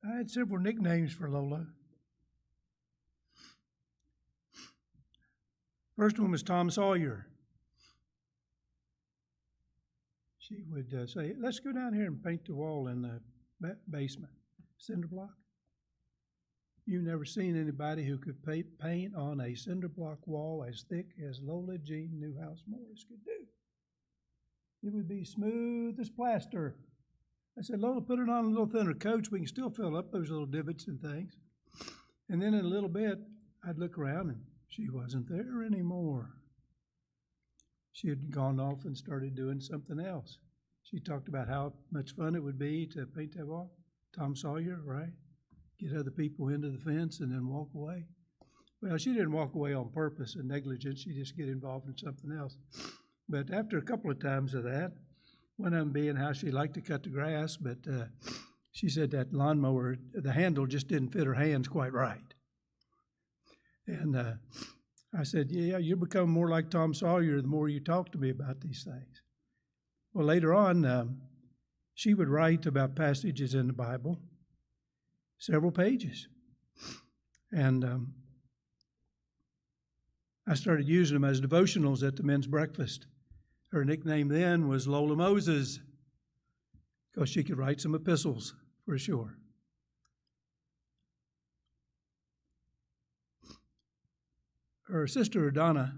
I had several nicknames for Lola. First one was Tom Sawyer. She would say, let's go down here and paint the wall in the basement, cinder block. You've never seen anybody who could paint on a cinder block wall as thick as Lola Jean Newhouse Morris could do. It would be smooth as plaster. I said, Lola, put it on a little thinner coat so we can still fill up those little divots and things. And then in a little bit, I'd look around and she wasn't there anymore. She had gone off and started doing something else. She talked about how much fun it would be to paint that wall. Tom Sawyer, right? Get other people into the fence and then walk away. Well, she didn't walk away on purpose and negligence. She just get involved in something else. But after a couple of times of that, one of them being how she liked to cut the grass, but she said that lawnmower, the handle just didn't fit her hands quite right. And I said, yeah, you're becoming more like Tom Sawyer the more you talk to me about these things. Well, later on, she would write about passages in the Bible, several pages. And I started using them as devotionals at the men's breakfast. Her nickname then was Lola Moses, because she could write some epistles for sure. Her sister Donna,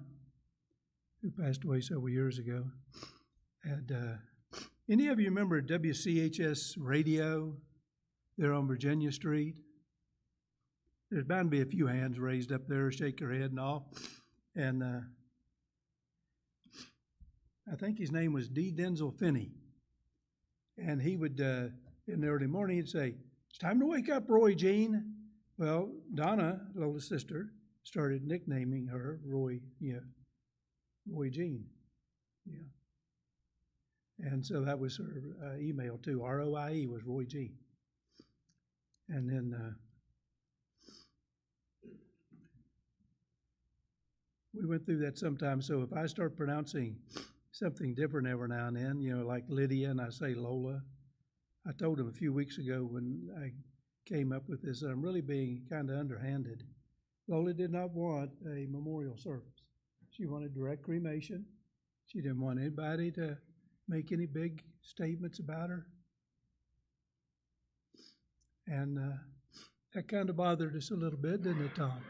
who passed away several years ago, had any of you remember WCHS radio there on Virginia Street? There's bound to be a few hands raised up there, shake your head and all. And I think his name was D. Denzel Finney. And he would, in the early morning, he'd say, it's time to wake up, Roy Jean. Well, Donna, Lola's sister, started nicknaming her Roy Jean. Yeah. And so that was her email too. ROIE was Roy Jean. And then we went through that sometimes. So if I start pronouncing something different every now and then, like Lydia, and I say Lola. I told him a few weeks ago when I came up with this, I'm really being kind of underhanded. Lola did not want a memorial service. She wanted direct cremation. She didn't want anybody to make any big statements about her. And that kind of bothered us a little bit, didn't it, Tom?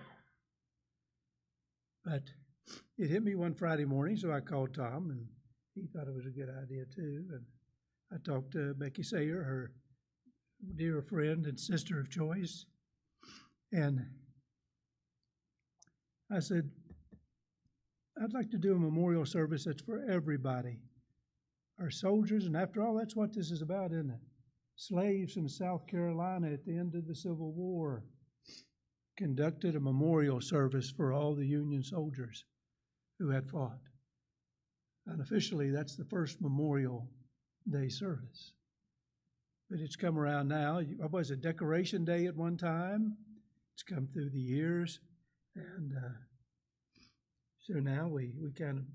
But it hit me one Friday morning, so I called Tom, and he thought it was a good idea too. And I talked to Becky Sayer, her dear friend and sister of choice, and I said, I'd like to do a memorial service that's for everybody. Our soldiers, and after all, that's what this is about, isn't it? Slaves from South Carolina at the end of the Civil War conducted a memorial service for all the Union soldiers who had fought. Unofficially, that's the first Memorial Day service. But it's come around now. What was it, Decoration Day at one time? It's come through the years. And so now we kind of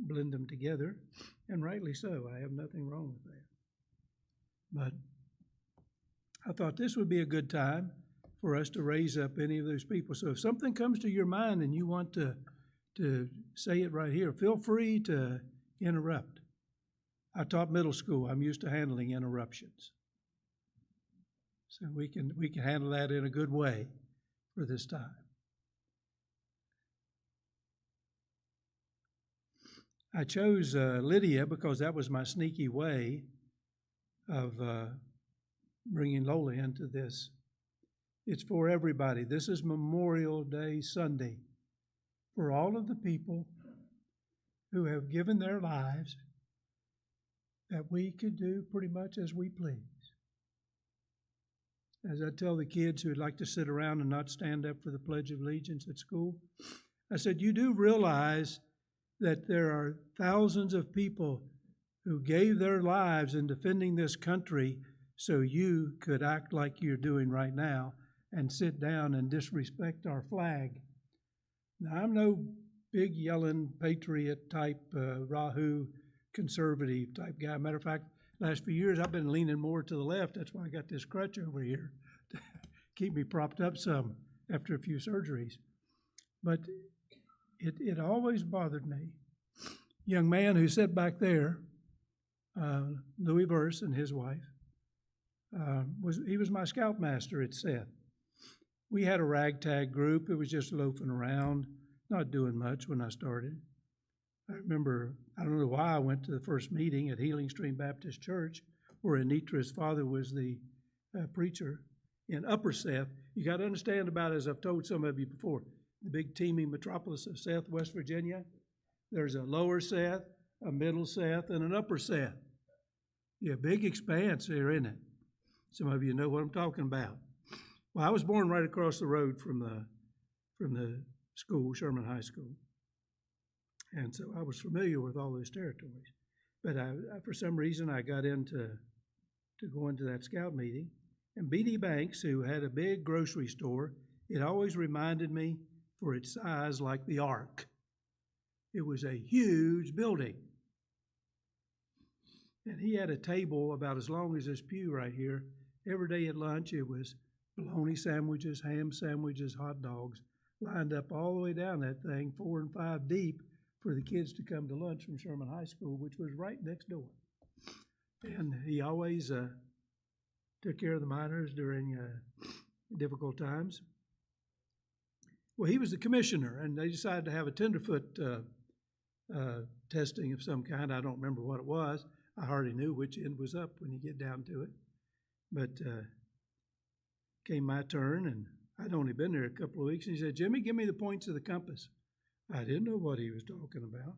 blend them together, and rightly so. I have nothing wrong with that. But I thought this would be a good time for us to raise up any of those people. So if something comes to your mind and you want to say it right here, feel free to interrupt. I taught middle school. I'm used to handling interruptions. So we can handle that in a good way for this time. I chose Lydia because that was my sneaky way of bringing Lola into this. It's for everybody. This is Memorial Day Sunday for all of the people who have given their lives that we could do pretty much as we please. As I tell the kids who'd like to sit around and not stand up for the Pledge of Allegiance at school, I said, you do realize that there are thousands of people who gave their lives in defending this country so you could act like you're doing right now and sit down and disrespect our flag. Now, I'm no big yelling patriot type, Rahu conservative type guy. Matter of fact, last few years, I've been leaning more to the left. That's why I got this crutch over here to keep me propped up some after a few surgeries. But it always bothered me. Young man who sat back there, Louis Verse and his wife, he was my scoutmaster at Seth. We had a ragtag group. It was just loafing around, not doing much when I started. I remember, I don't know why I went to the first meeting at Healing Stream Baptist Church, where Anitra's father was the preacher in Upper Seth. You got to understand about, as I've told some of you before, the big teeming metropolis of Seth, West Virginia. There's a lower Seth, a middle Seth, and an upper Seth. Yeah, big expanse there, isn't it? Some of you know what I'm talking about. Well, I was born right across the road from the school, Sherman High School. And so I was familiar with all those territories. But for some reason, I got into going to that scout meeting. And B.D. Banks, who had a big grocery store, it always reminded me, for its size, like the Ark. It was a huge building. And he had a table about as long as this pew right here. Every day at lunch, it was bologna sandwiches, ham sandwiches, hot dogs, lined up all the way down that thing, 4 and 5 deep, for the kids to come to lunch from Sherman High School, which was right next door. And he always took care of the miners during difficult times. Well, he was the commissioner, and they decided to have a tenderfoot testing of some kind. I don't remember what it was. I hardly knew which end was up when you get down to it. But came my turn, and I'd only been there a couple of weeks, and he said, "Jimmy, give me the points of the compass." I didn't know what he was talking about.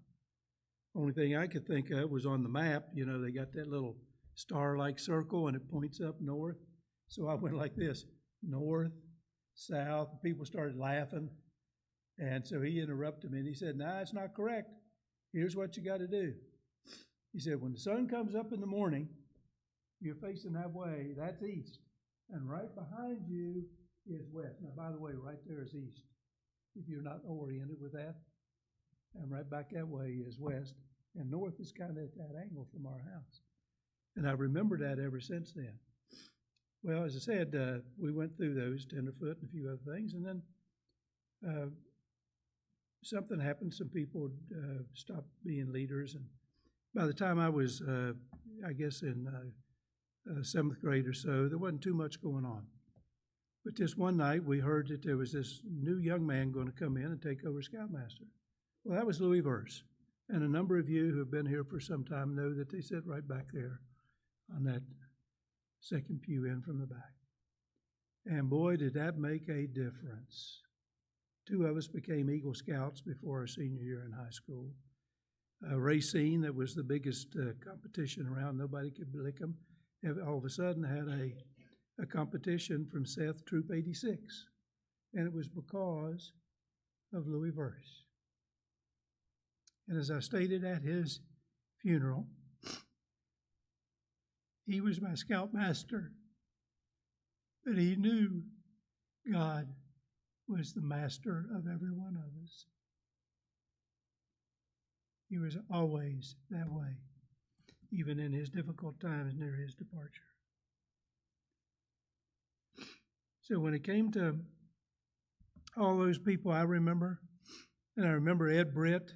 Only thing I could think of was on the map. You know, they got that little star-like circle, and it points up north. So I went like this, north, south. People started laughing. And so he interrupted me, and he said, "Nah, it's not correct. Here's what you got to do." He said, "When the sun comes up in the morning, you're facing that way. That's east. And right behind you is west." Now, by the way, right there is east, if you're not oriented with that. And right back that way is west. And north is kind of at that angle from our house. And I remember that ever since then. Well, as I said, we went through those, tenderfoot and a few other things, and then something happened. Some people stopped being leaders, and by the time I was, I guess, in 7th grade or so, there wasn't too much going on. But this one night, we heard that there was this new young man going to come in and take over Scoutmaster. Well, that was Louis Verse. And a number of you who have been here for some time know that they sit right back there on that second pew in from the back. And boy, did that make a difference. 2 of us became Eagle Scouts before our senior year in high school. Racine, that was the biggest competition around, nobody could lick them, all of a sudden had a competition from Seth Troop 86. And it was because of Louis Verse. And as I stated at his funeral, he was my scoutmaster, but he knew God was the master of every one of us. He was always that way, even in his difficult times near his departure. So when it came to all those people I remember, and I remember Ed Britt,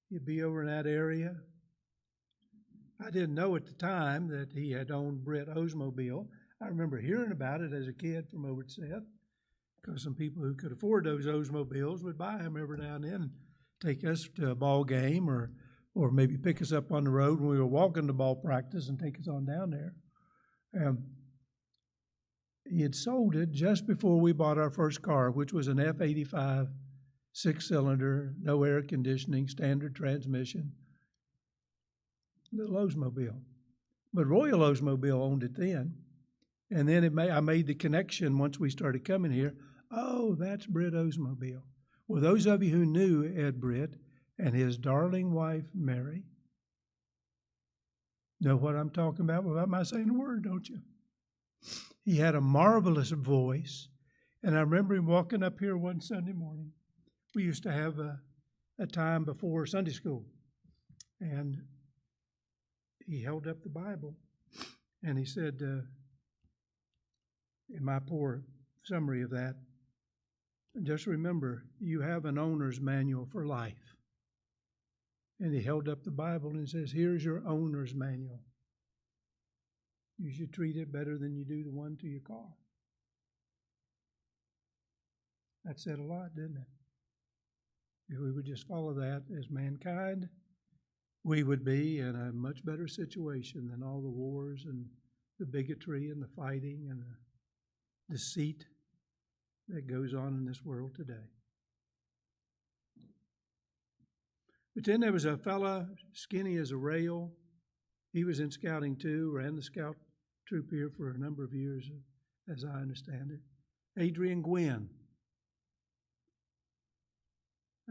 he'd be over in that area. I didn't know at the time that he had owned Britt Oldsmobile. I remember hearing about it as a kid from over at Seth, because some people who could afford those Oldsmobiles would buy them every now and then and take us to a ball game or maybe pick us up on the road when we were walking to ball practice and take us on down there. He had sold it just before we bought our first car, which was an F-85 6-cylinder, no air conditioning, standard transmission, little Oldsmobile. But Royal Oldsmobile owned it then. And then I made the connection once we started coming here. Oh, that's Britt Oldsmobile. Well, those of you who knew Ed Britt and his darling wife, Mary, know what I'm talking about without my saying a word, don't you? He had a marvelous voice. And I remember him walking up here one Sunday morning. We used to have a time before Sunday school. And he held up the Bible. And he said, in my poor summary of that, just remember, you have an owner's manual for life. And he held up the Bible and says, here's your owner's manual. You should treat it better than you do the one to your car. That said a lot, didn't it? If we would just follow that as mankind, we would be in a much better situation than all the wars and the bigotry and the fighting and the deceit that goes on in this world today. But then there was a fella, skinny as a rail. He was in scouting too, ran the scout troop here for a number of years, as I understand it. Adrian Gwynn.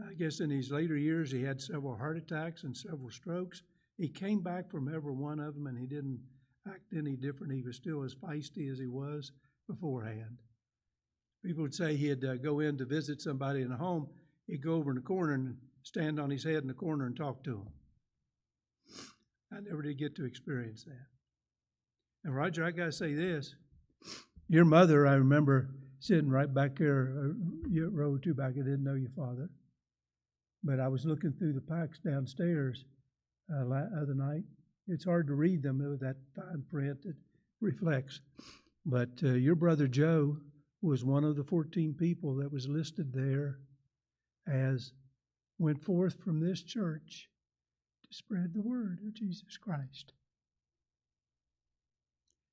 I guess in his later years, he had several heart attacks and several strokes. He came back from every one of them, and he didn't act any different. He was still as feisty as he was beforehand. People would say he'd go in to visit somebody in a home. He'd go over in the corner and stand on his head in the corner and talk to them. I never did get to experience that. And Roger, I got to say this. Your mother, I remember sitting right back there, a row or two back. I didn't know your father. But I was looking through the packs downstairs other night. It's hard to read them with that fine print that reflects. But your brother Joe was one of the 14 people that was listed there as went forth from this church to spread the word of Jesus Christ.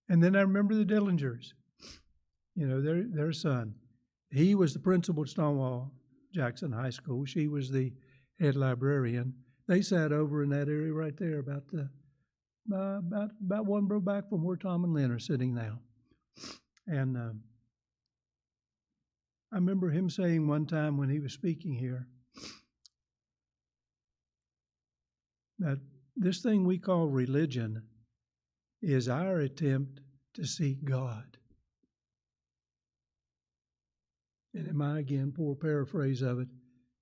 And then I remember the Dillingers, their son. He was the principal at Stonewall Jackson High School. She was the head librarian. They sat over in that area right there, about one row back from where Tom and Lynn are sitting now. And I remember him saying one time when he was speaking here that this thing we call religion is our attempt to seek God. And in my, again, poor paraphrase of it,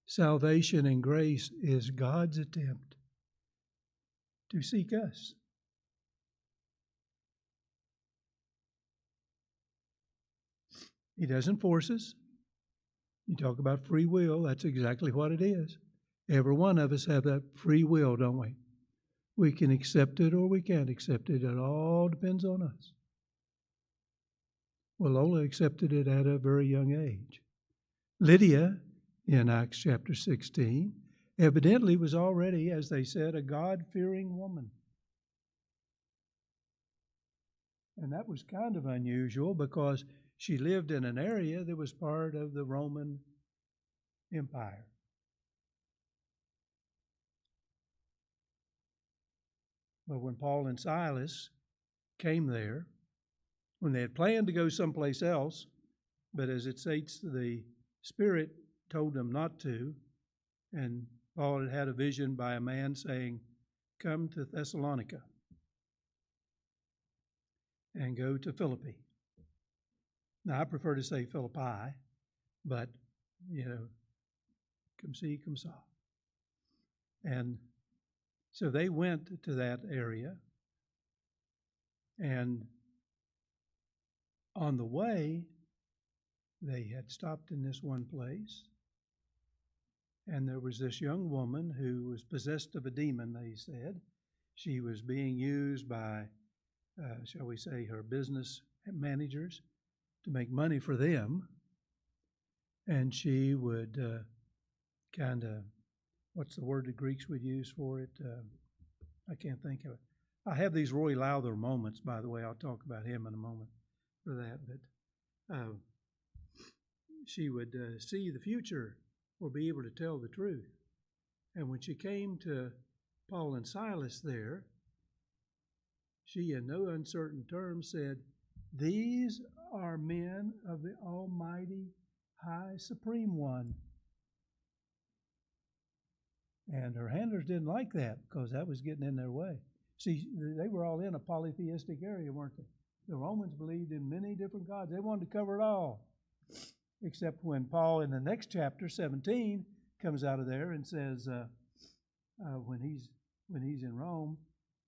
salvation and grace is God's attempt to seek us. He doesn't force us. You talk about free will, that's exactly what it is. Every one of us have that free will, don't we? We can accept it or we can't accept it. It all depends on us. Well, Lola accepted it at a very young age. Lydia, in Acts chapter 16, evidently was already, as they said, a God-fearing woman. And that was kind of unusual because she lived in an area that was part of the Roman Empire. But when Paul and Silas came there, when they had planned to go someplace else, but as it states, the Spirit told them not to, and Paul had had a vision by a man saying, come to Thessalonica and go to Philippi. Now, I prefer to say Philippi, but, come see, come saw. And so they went to that area, and on the way, they had stopped in this one place, and there was this young woman who was possessed of a demon, they said. She was being used by, shall we say, her business managers to make money for them, and she would what's the word the Greeks would use for it? I can't think of it. I have these Roy Lowther moments, by the way. I'll talk about him in a moment for that. But she would see the future or be able to tell the truth. And when she came to Paul and Silas there, she in no uncertain terms said, these are men of the Almighty High Supreme One. And her handlers didn't like that because that was getting in their way. See, they were all in a polytheistic area, weren't they? The Romans believed in many different gods. They wanted to cover it all. Except when Paul in the next chapter, 17, comes out of there and says, when he's in Rome,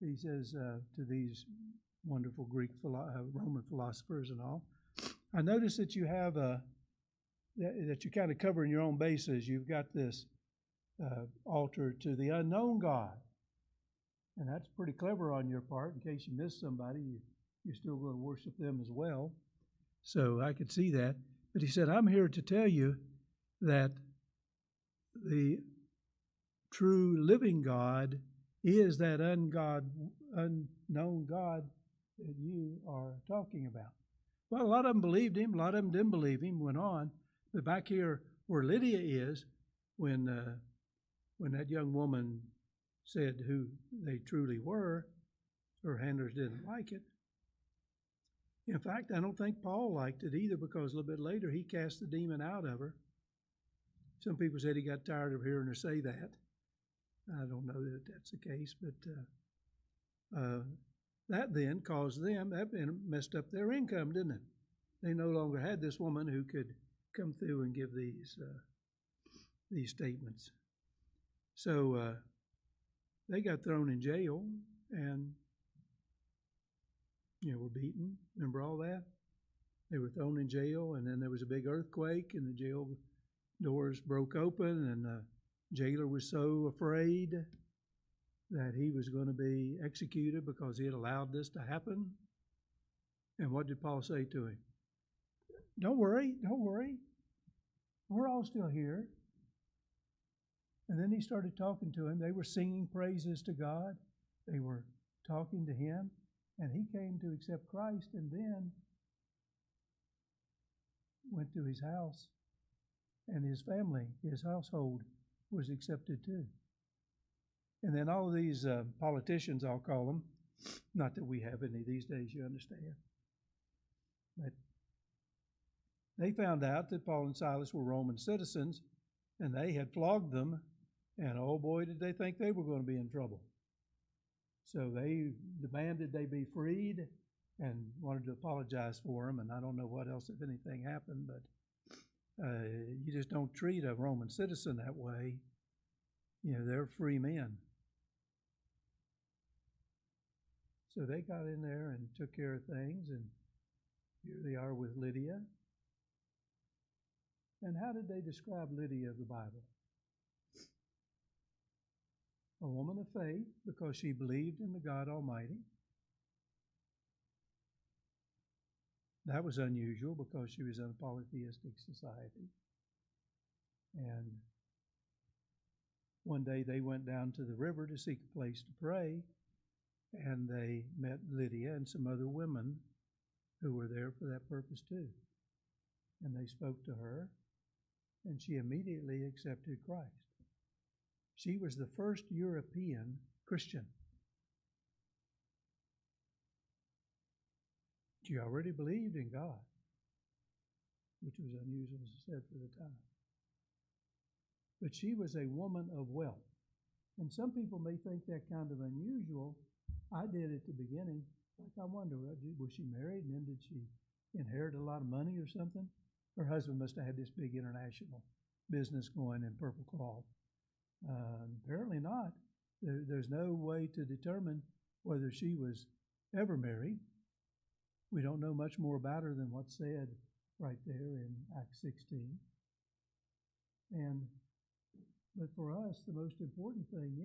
he says to these wonderful Roman philosophers and all. I notice that you have that you're kind of covering your own bases. You've got this altar to the unknown God. And that's pretty clever on your part. In case you miss somebody, you're still going to worship them as well. So I could see that. But he said, I'm here to tell you that the true living God is that unknown God that you are talking about. Well, a lot of them believed him, a lot of them didn't believe him, went on. But back here where Lydia is, when that young woman said who they truly were, her handlers didn't like it. In fact, I don't think Paul liked it either, because a little bit later he cast the demon out of her. Some people said he got tired of hearing her say that. I don't know that that's the case, but that then caused them, that messed up their income, didn't it? They no longer had this woman who could come through and give these statements. So they got thrown in jail and were beaten. Remember all that? They were thrown in jail, and then there was a big earthquake, and the jail doors broke open, and the jailer was so afraid that he was going to be executed because he had allowed this to happen. And what did Paul say to him? Don't worry. We're all still here. And then he started talking to him. They were singing praises to God. They were talking to him. And he came to accept Christ, and then went to his house. And his family, his household, was accepted too. And then all of these politicians, I'll call them, not that we have any these days, you understand, but they found out that Paul and Silas were Roman citizens, and they had flogged them, and oh boy, did they think they were going to be in trouble. So they demanded they be freed and wanted to apologize for them, and I don't know what else, if anything, happened, but you just don't treat a Roman citizen that way. They're free men. So they got in there and took care of things, and here they are with Lydia. And how did they describe Lydia of the Bible? A woman of faith, because she believed in the God Almighty. That was unusual because she was in a polytheistic society. And one day they went down to the river to seek a place to pray, and they met Lydia and some other women who were there for that purpose too. And they spoke to her, and she immediately accepted Christ. She was the first European Christian. She already believed in God, which was unusual, as I said, for the time. But she was a woman of wealth. And some people may think that kind of unusual. I did at the beginning. Like, I wonder, was she married, and then did she inherit a lot of money or something? Her husband must have had this big international business going in purple cloth. Apparently not. There's no way to determine whether she was ever married. We don't know much more about her than what's said right there in Acts 16. But for us, the most important thing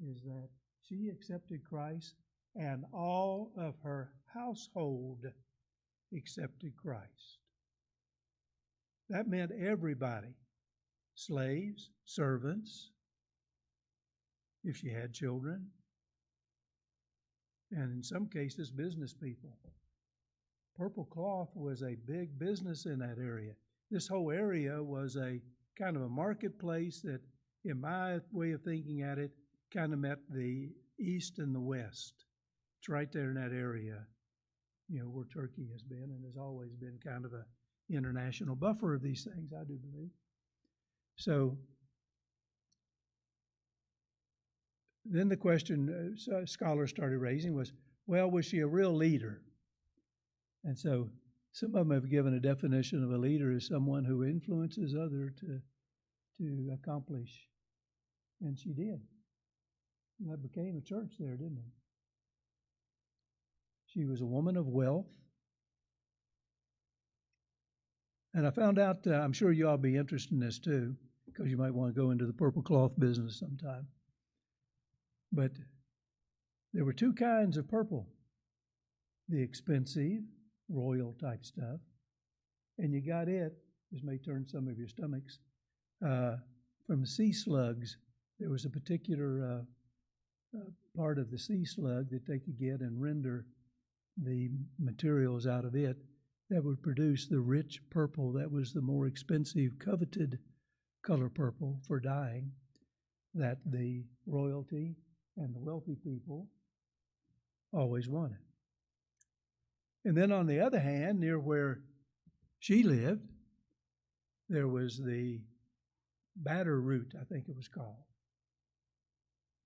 is that she accepted Christ, and all of her household accepted Christ. That meant everybody. Slaves, servants, if she had children, and in some cases, business people. Purple cloth was a big business in that area. This whole area was a kind of a marketplace that, in my way of thinking at it, kind of met the east and the west. It's right there in that area, where Turkey has been and has always been kind of an international buffer of these things, I do believe. So then the question scholars started raising was, well, was she a real leader? And so some of them have given a definition of a leader as someone who influences others to accomplish. And she did. And that became a church there, didn't it? She was a woman of wealth. And I found out, I'm sure you all be interested in this too, because you might want to go into the purple cloth business sometime. But there were two kinds of purple: the expensive, royal type stuff, and you got it, this may turn some of your stomachs, from sea slugs. There was a particular part of the sea slug that they could get and render the materials out of it that would produce the rich purple that was the more expensive, coveted color purple for dyeing that the royalty and the wealthy people always wanted. And then on the other hand, near where she lived, there was the batter root, I think it was called.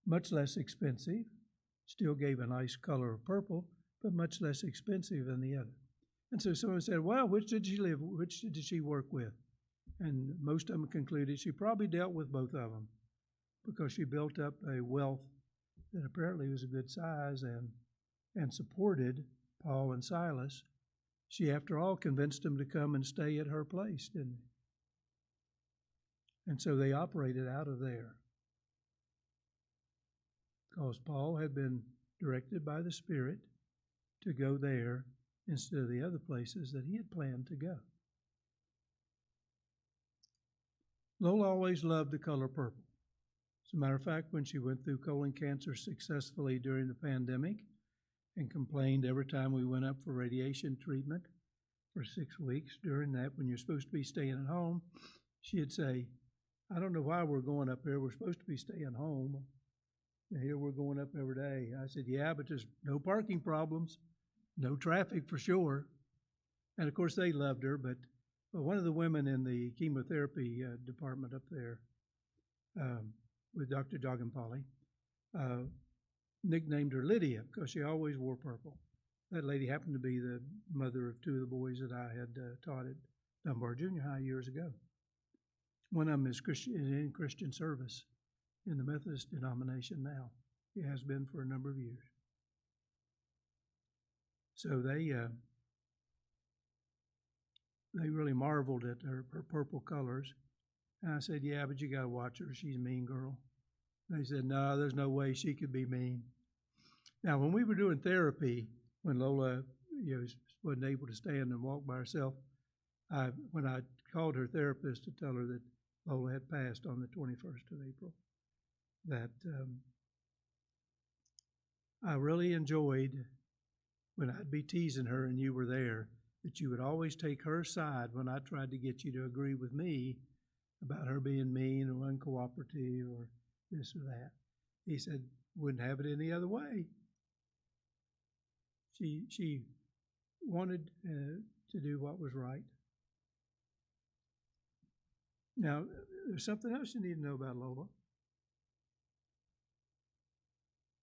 Much less expensive, still gave a nice color of purple, but much less expensive than the other. And so someone said, well, which did she live, which did she work with? And most of them concluded she probably dealt with both of them because she built up a wealth that apparently was a good size and supported Paul and Silas. She, after all, convinced them to come and stay at her place, didn't they? And so they operated out of there because Paul had been directed by the Spirit to go there instead of the other places that he had planned to go. Lola always loved the color purple. As a matter of fact, when she went through colon cancer successfully during the pandemic and complained every time we went up for radiation treatment for 6 weeks during that, when you're supposed to be staying at home, she'd say, I don't know why we're going up there. We're supposed to be staying home. And here we're going up every day. I said, yeah, but there's no parking problems, no traffic for sure. And of course, they loved her, but one of the women in the chemotherapy department up there with Dr. Joggin-Polly nicknamed her Lydia because she always wore purple. That lady happened to be the mother of two of the boys that I had taught at Dunbar Junior High years ago. One of them is in Christian service in the Methodist denomination now. He has been for a number of years. So they really marveled at her purple colors. And I said, yeah, but you got to watch her. She's a mean girl. They said, no, there's no way she could be mean. Now, when we were doing therapy, when Lola wasn't able to stand and walk by herself, when I called her therapist to tell her that Lola had passed on the 21st of April, that I really enjoyed when I'd be teasing her and you were there, that you would always take her side when I tried to get you to agree with me about her being mean or uncooperative or this or that. He said, wouldn't have it any other way. She wanted to do what was right. Now, there's something else you need to know about Lola.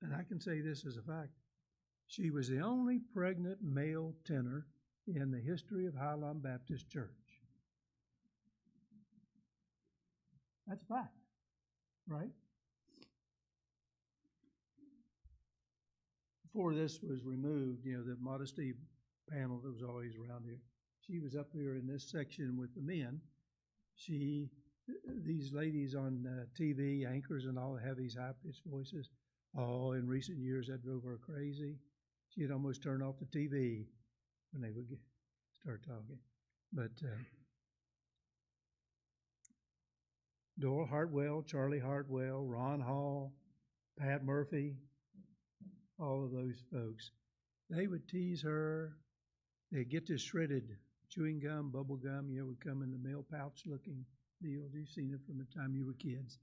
And I can say this as a fact. She was the only pregnant male tenor in the history of Highland Baptist Church. That's a fact, right? Before this was removed, the modesty panel that was always around here, she was up here in this section with the men. These ladies on TV, anchors and all, have these high-pitched voices. Oh, in recent years, that drove her crazy. She'd almost turn off the TV when they would start talking. But Doyle Hartwell, Charlie Hartwell, Ron Hall, Pat Murphy, all of those folks, they would tease her. They'd get this shredded chewing gum, bubble gum, would come in the mail pouch looking deals. You've seen it from the time you were kids.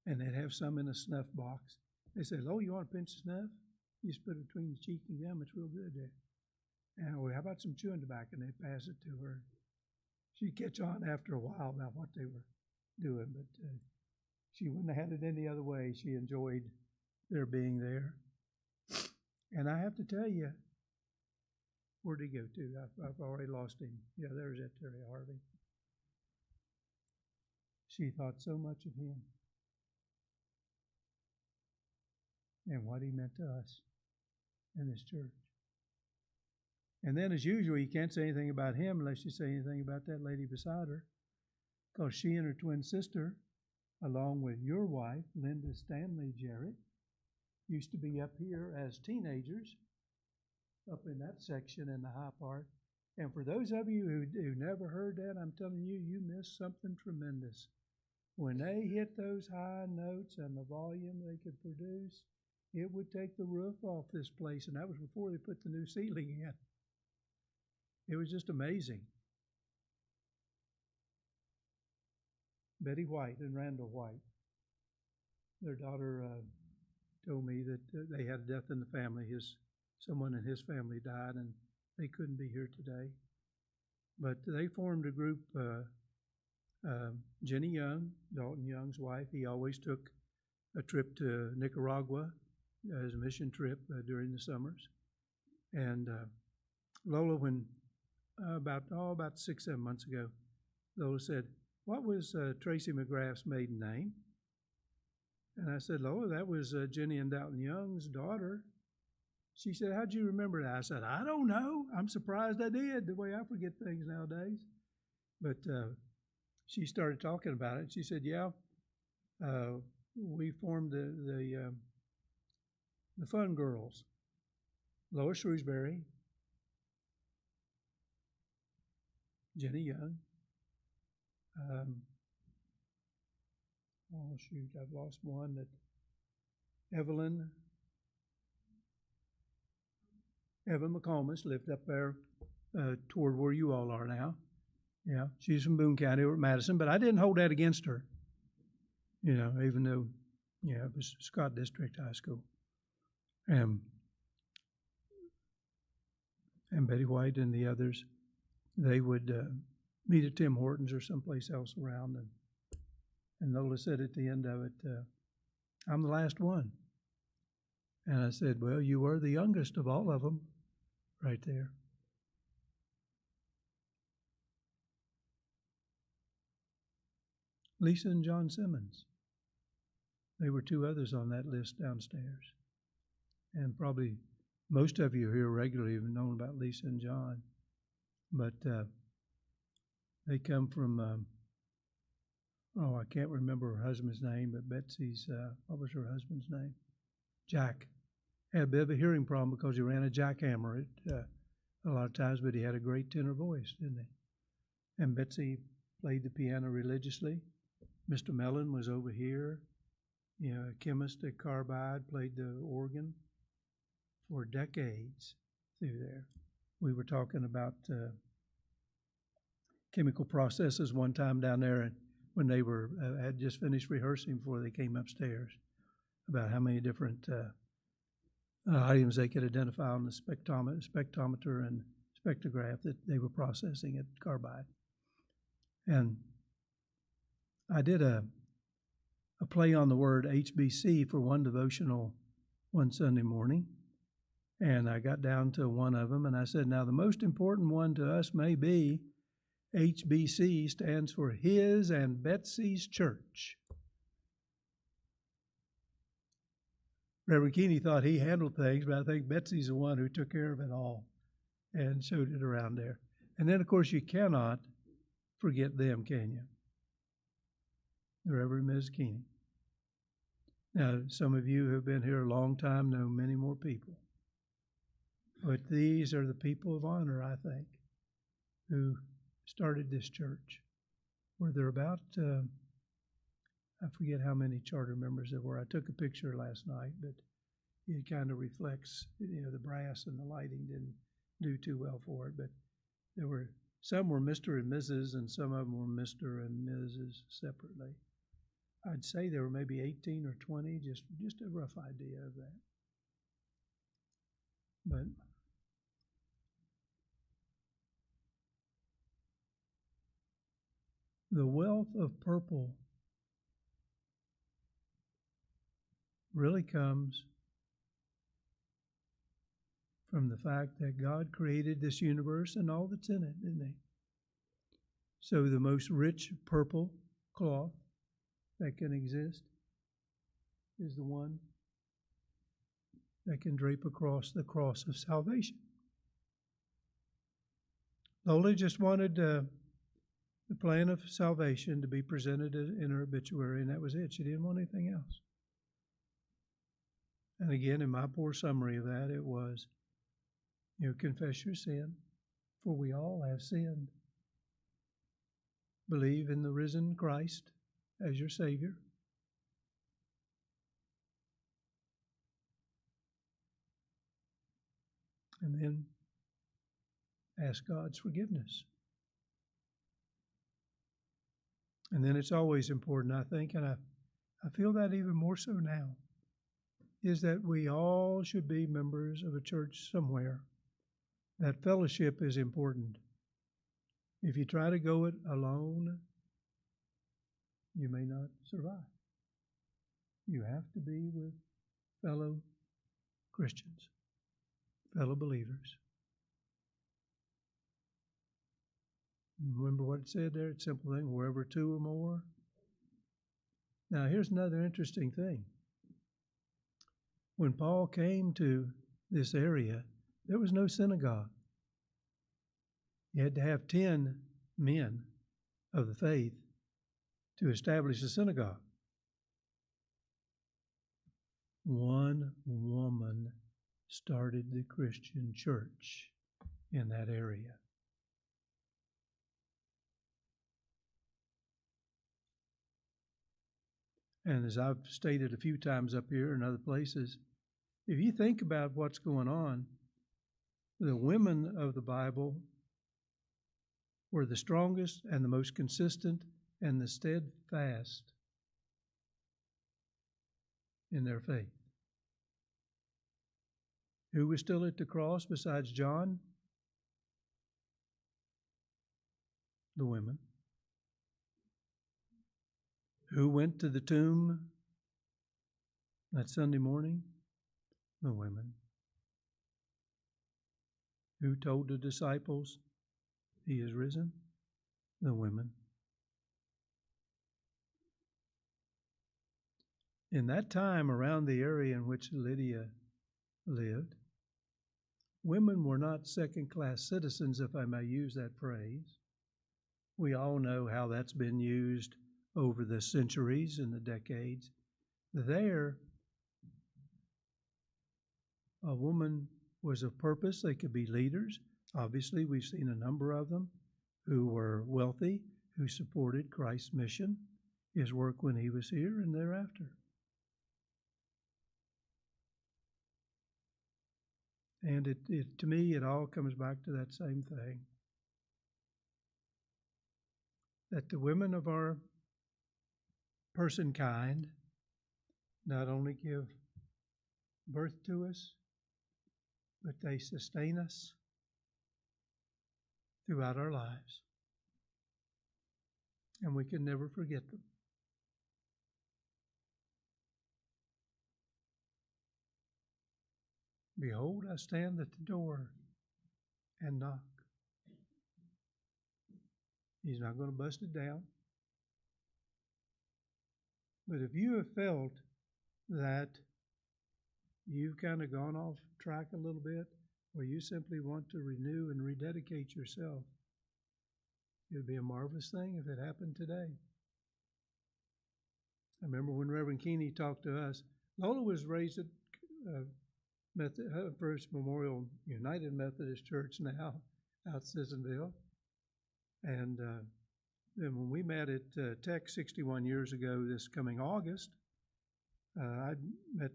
And they'd have some in a snuff box. They said, oh, you want a pinch of snuff? You just put it between the cheek and gum. It's real good there. And how about some chewing tobacco? And they'd pass it to her. She'd catch on after a while about what they were doing, but she wouldn't have had it any other way. She enjoyed their being there. And I have to tell you, where'd he go to? I've already lost him. Yeah, there's that Terry Harvey. She thought so much of him and what he meant to us in this church. And then, as usual, you can't say anything about him unless you say anything about that lady beside her, because she and her twin sister, along with your wife, Linda Stanley Jarrett, used to be up here as teenagers, up in that section in the high part. And for those of you who never heard that, I'm telling you, you missed something tremendous. When they hit those high notes and the volume they could produce, it would take the roof off this place, and that was before they put the new ceiling in. It was just amazing. Betty White and Randall White, their daughter told me that they had a death in the family. Someone in his family died, and they couldn't be here today. But they formed a group. Jenny Young, Dalton Young's wife, he always took a trip to Nicaragua as a mission trip during the summers. And Lola, when about 6-7 months ago, Lola said, "What was Tracy McGrath's maiden name?" And I said, "Lola, that was Jenny and Dalton Young's daughter." She said, "How'd you remember that?" I said, "I don't know. I'm surprised I did, the way I forget things nowadays." But she started talking about it. She said, "Yeah, we formed the Fun Girls. Lois Shrewsbury, Jenny Young. Oh shoot, I've lost one. That Evan McComas lived up there toward where you all are now. Yeah, she's from Boone County over at Madison, but I didn't hold that against her. You know, even though, yeah, it was Scott District High School. And Betty White and the others, they would meet at Tim Hortons or someplace else around. And Lola said at the end of it, "I'm the last one." And I said, "Well, you were the youngest of all of them right there." Lisa and John Simmons. They were two others on that list downstairs. And probably most of you here regularly have known about Lisa and John. But they come from, I can't remember her husband's name, but Betsy's, what was her husband's name? Jack. Had a bit of a hearing problem because he ran a jackhammer a lot of times, but he had a great tenor voice, didn't he? And Betsy played the piano religiously. Mr. Mellon was over here, you know, a chemist at Carbide, played the organ for decades through there. We were talking about chemical processes one time down there, and when they were had just finished rehearsing before they came upstairs, about how many different items they could identify on the spectrometer and spectrograph that they were processing at Carbide. And I did a play on the word HBC for one devotional one Sunday morning, and I got down to one of them, and I said, "Now the most important one to us may be HBC stands for His and Betsy's Church." Reverend Keeney thought he handled things, but I think Betsy's the one who took care of it all and showed it around there. And then, of course, you cannot forget them, can you? The Reverend Ms. Keeney. Now, some of you who have been here a long time know many more people. But these are the people of honor, I think, who started this church. Were there about, I forget how many charter members there were. I took a picture last night, but it kind of reflects, you know, the brass and the lighting didn't do too well for it. But some were Mr. and Mrs., and some of them were Mr. and Mrs. separately. I'd say there were maybe 18 or 20, just a rough idea of that. But the wealth of purple really comes from the fact that God created this universe and all that's in it, didn't He? So the most rich purple cloth that can exist is the one that can drape across the cross of salvation. Lola just wanted the plan of salvation to be presented in her obituary, and that was it. She didn't want anything else. And again, in my poor summary of that, it was, confess your sin, for we all have sinned. Believe in the risen Christ as your Savior. And then ask God's forgiveness. And then it's always important, I think, and I feel that even more so now, is that we all should be members of a church somewhere. That fellowship is important. If you try to go it alone, you may not survive. You have to be with fellow Christians, fellow believers. Remember what it said there? It's a simple thing, wherever two or more. Now, here's another interesting thing. When Paul came to this area, there was no synagogue. You had to have 10 men of the faith to establish a synagogue. One woman started the Christian church in that area. And as I've stated a few times up here and other places, if you think about what's going on, the women of the Bible were the strongest and the most consistent and the steadfast in their faith. Who was still at the cross besides John? The women. Who went to the tomb that Sunday morning? The women. Who told the disciples, He is risen? The women. In that time around the area in which Lydia lived, women were not second-class citizens, if I may use that phrase. We all know how that's been used over the centuries and the decades. There, a woman was of purpose. They could be leaders. Obviously, we've seen a number of them who were wealthy, who supported Christ's mission, His work when He was here and thereafter. And to me, it all comes back to that same thing. That the women of our person kind not only give birth to us, but they sustain us throughout our lives. And we can never forget them. Behold, I stand at the door and knock. He's not going to bust it down. But if you have felt that you've kind of gone off track a little bit, or you simply want to renew and rededicate yourself, it would be a marvelous thing if it happened today. I remember when Reverend Keeney talked to us. Lola was raised at First Memorial United Methodist Church now, out Sissonville. And then when we met at Tech 61 years ago this coming August, I met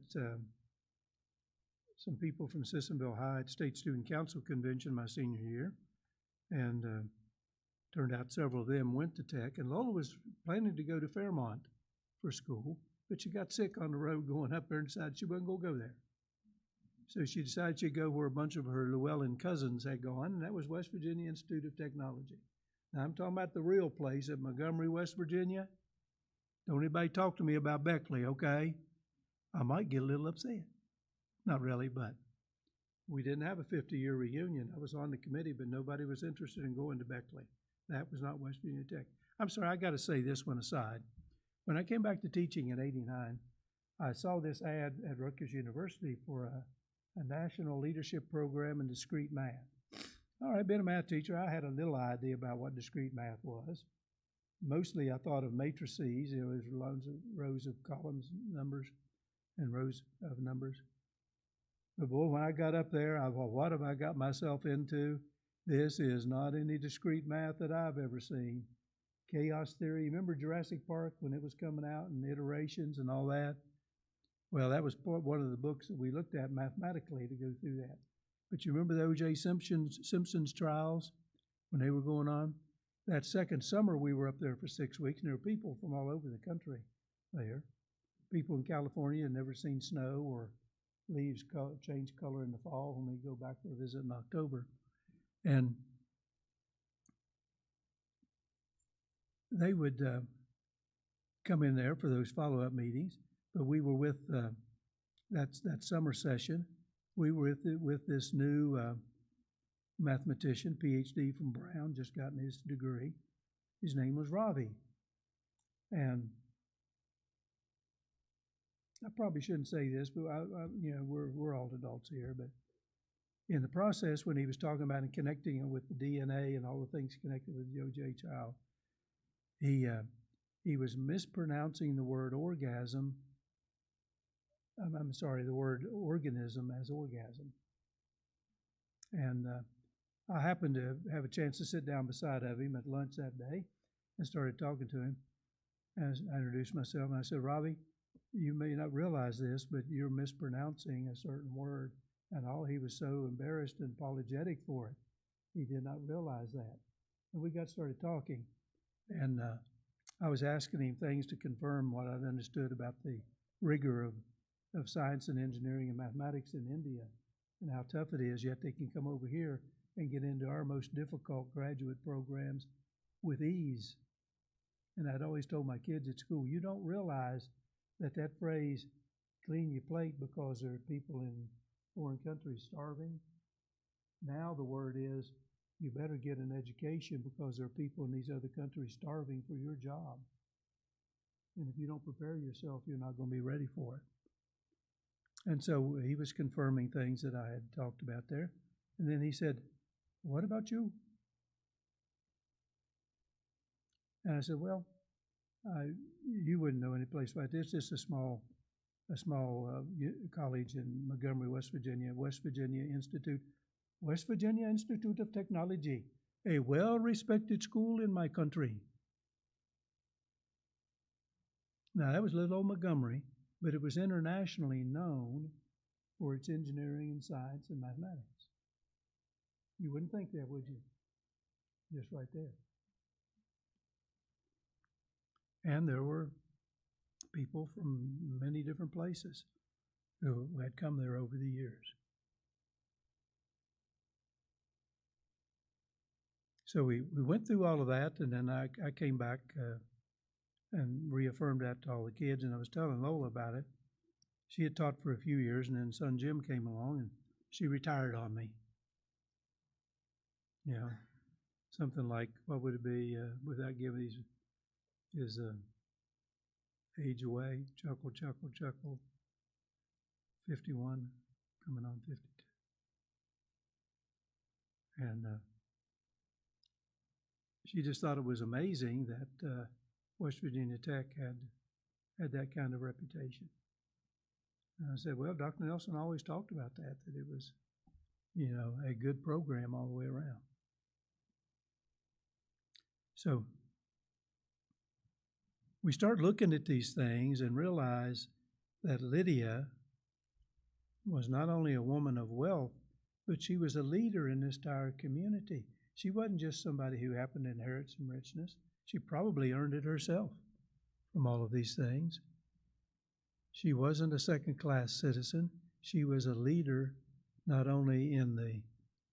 some people from Sissonville High at State Student Council Convention my senior year, and turned out several of them went to Tech, and Lola was planning to go to Fairmont for school, but she got sick on the road going up there and decided she wasn't going to go there. So she decided she'd go where a bunch of her Llewellyn cousins had gone, and that was West Virginia Institute of Technology. Now, I'm talking about the real place at Montgomery, West Virginia. Don't anybody talk to me about Beckley, okay? I might get a little upset. Not really, but we didn't have a 50-year reunion. I was on the committee, but nobody was interested in going to Beckley. That was not West Virginia Tech. I'm sorry, I got to say this one aside. When I came back to teaching in '89, I saw this ad at Rutgers University for a national leadership program in discrete math. All right, being a math teacher, I had a little idea about what discrete math was. Mostly I thought of matrices, there's rows of columns, numbers, and rows of numbers. But boy, when I got up there, I thought, what have I got myself into? This is not any discrete math that I've ever seen. Chaos theory, remember Jurassic Park when it was coming out and iterations and all that? Well, that was one of the books that we looked at mathematically to go through that. But you remember the O.J. Simpson's trials when they were going on? That second summer, we were up there for 6 weeks, and there were people from all over the country there. People in California had never seen snow or leaves change color in the fall when we go back for a visit in October. And they would come in there for those follow-up meetings, but we were with that summer session. We were with this new mathematician, PhD from Brown, just gotten his degree. His name was Ravi. And I probably shouldn't say this, but we're all adults here. But in the process, when he was talking about and connecting it with the DNA and all the things connected with the O.J. child, he was mispronouncing the word orgasm. I'm sorry, the word organism as orgasm. And I happened to have a chance to sit down beside of him at lunch that day and started talking to him. And I introduced myself and I said, Robbie, you may not realize this, but you're mispronouncing a certain word. And he was so embarrassed and apologetic for it. He did not realize that. And we got started talking. And I was asking him things to confirm what I'd understood about the rigor of science and engineering and mathematics in India and how tough it is, yet they can come over here and get into our most difficult graduate programs with ease. And I'd always told my kids at school, you don't realize that phrase, clean your plate because there are people in foreign countries starving. Now the word is, you better get an education because there are people in these other countries starving for your job. And if you don't prepare yourself, you're not going to be ready for it. And so he was confirming things that I had talked about there. And then he said, what about you? And I said, well, you wouldn't know any place like this. It's a small college in Montgomery, West Virginia, West Virginia Institute of Technology, a well-respected school in my country. Now, that was little old Montgomery, but it was internationally known for its engineering and science and mathematics. You wouldn't think that, would you? Just right there. And there were people from many different places who had come there over the years. So we went through all of that, and then I came back and reaffirmed that to all the kids, and I was telling Lola about it. She had taught for a few years, and then son Jim came along, and she retired on me. You know, something like, what would it be, without giving his age away, chuckle, 51, coming on 52. And she just thought it was amazing that West Virginia Tech had that kind of reputation. And I said, well, Dr. Nelson always talked about that it was, a good program all the way around. So we start looking at these things and realize that Lydia was not only a woman of wealth, but she was a leader in this entire community. She wasn't just somebody who happened to inherit some richness. She probably earned it herself from all of these things. She wasn't a second-class citizen. She was a leader not only in the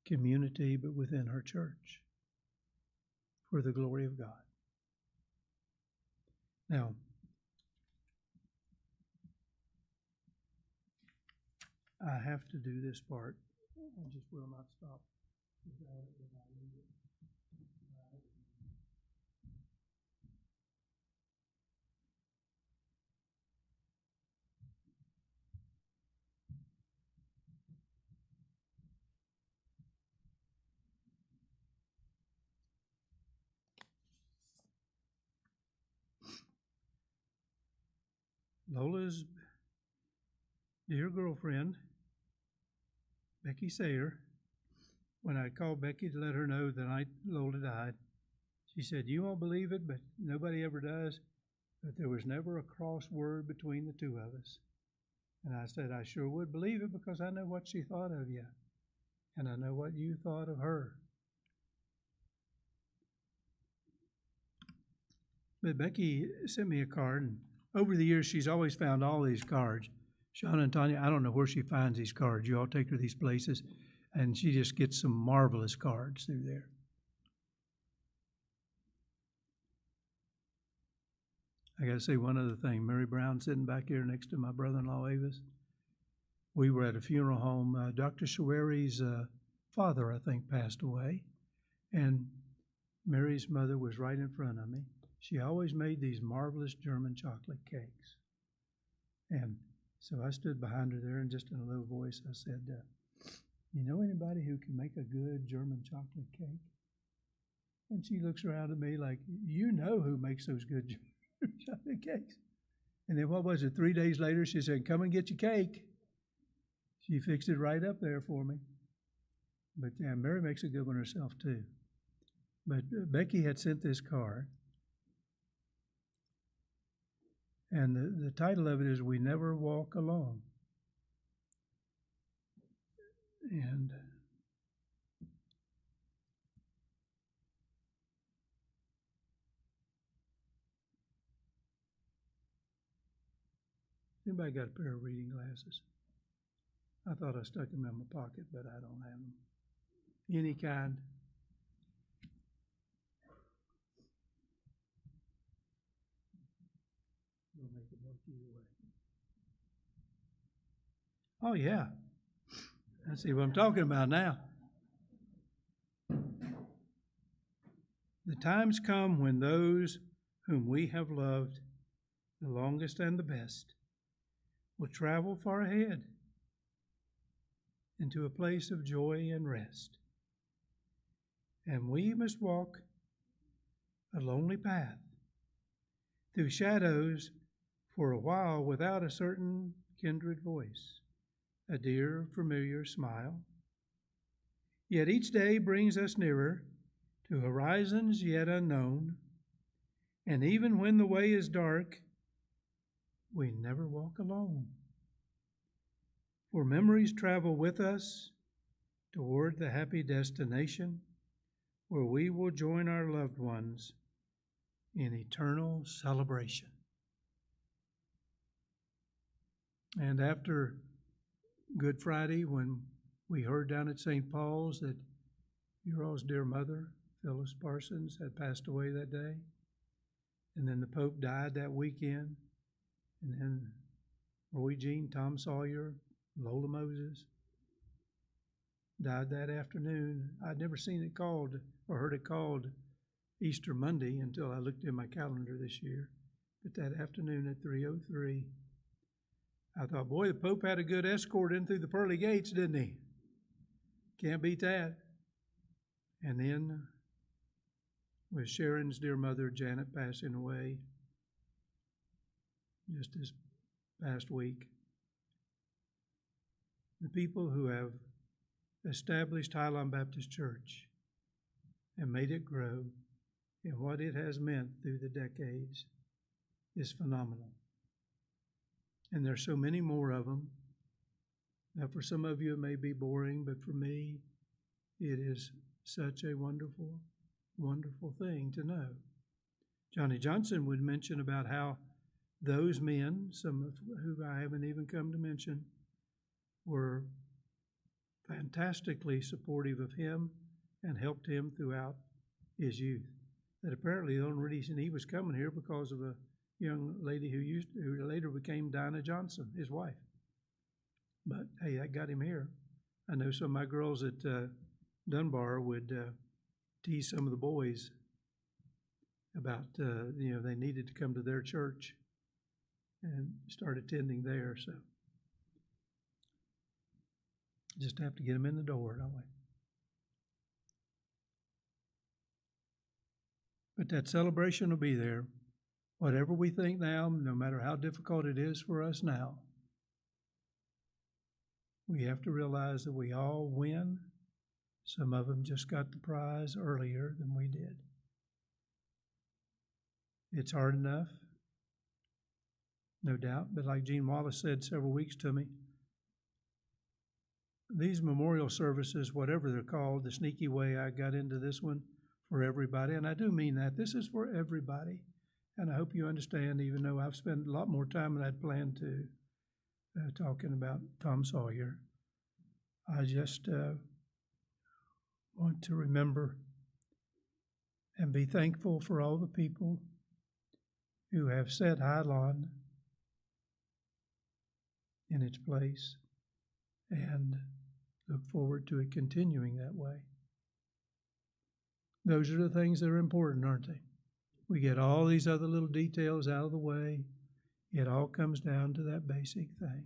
community, but within her church for the glory of God. Now, I have to do this part. I just will not stop without it when I leave it. Lola's dear girlfriend, Becky Sayer, when I called Becky to let her know the night Lola died, she said, "You won't believe it, but nobody ever does, but there was never a cross word between the two of us." And I said, "I sure would believe it because I know what she thought of you, and I know what you thought of her." But Becky sent me a card, and over the years, she's always found all these cards. Sean and Tanya, I don't know where she finds these cards. You all take her to these places, and she just gets some marvelous cards through there. I got to say one other thing. Mary Brown sitting back here next to my brother-in-law, Avis. We were at a funeral home. Dr. Schweri's father, I think, passed away, and Mary's mother was right in front of me. She always made these marvelous German chocolate cakes. And so I stood behind her there, and just in a low voice, I said, "You know anybody who can make a good German chocolate cake?" And she looks around at me like, "You know who makes those good German chocolate cakes." And then what was it, 3 days later, she said, "Come and get your cake." She fixed it right up there for me. But yeah, Mary makes a good one herself too. But Becky had sent this card. And the title of it is "We Never Walk Alone." And anybody got a pair of reading glasses? I thought I stuck them in my pocket, but I don't have them. Any kind. We'll make it work either way. Oh, yeah. I see what I'm talking about now. The times come when those whom we have loved the longest and the best will travel far ahead into a place of joy and rest. And we must walk a lonely path through shadows for a while without a certain kindred voice, a dear familiar smile. Yet each day brings us nearer to horizons yet unknown, and even when the way is dark, we never walk alone. For memories travel with us toward the happy destination where we will join our loved ones in eternal celebration. And after Good Friday, when we heard down at St. Paul's that your all's dear mother, Phyllis Parsons, had passed away that day, and then the Pope died that weekend, and then Roy Jean, Tom Sawyer, Lola Moses died that afternoon. I'd never seen it called or heard it called Easter Monday until I looked in my calendar this year. But that afternoon at 3:03, I thought, boy, the Pope had a good escort in through the pearly gates, didn't he? Can't beat that. And then with Sharon's dear mother, Janet, passing away just this past week, the people who have established Highland Baptist Church and made it grow and what it has meant through the decades is phenomenal. And there's so many more of them. Now, for some of you, it may be boring, but for me, it is such a wonderful, wonderful thing to know. Johnny Johnson would mention about how those men, some of who I haven't even come to mention, were fantastically supportive of him and helped him throughout his youth. That apparently the only reason he was coming here because of a young lady who later became Dinah Johnson, his wife. But hey, that got him here. I know some of my girls at Dunbar would tease some of the boys about they needed to come to their church and start attending there. So just have to get them in the door, don't we? But that celebration will be there whatever we think now, no matter how difficult it is for us now, we have to realize that we all win. Some of them just got the prize earlier than we did. It's hard enough, no doubt, but like Gene Wallace said several weeks to me, these memorial services, whatever they're called, the sneaky way I got into this one for everybody, and I do mean that. This is for everybody, and I hope you understand, even though I've spent a lot more time than I'd planned to talking about Tom Sawyer. I just want to remember and be thankful for all the people who have set High Lawn in its place and look forward to it continuing that way. Those are the things that are important, aren't they? We get all these other little details out of the way. It all comes down to that basic thing.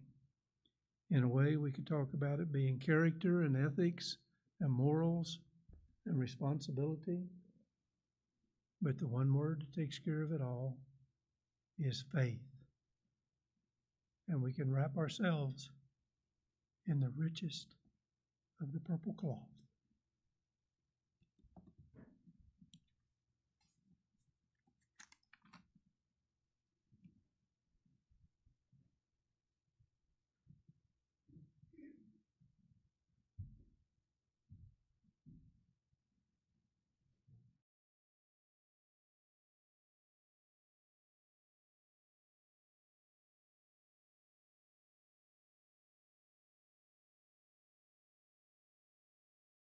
In a way, we could talk about it being character and ethics and morals and responsibility. But the one word that takes care of it all is faith. And we can wrap ourselves in the richest of the purple cloth.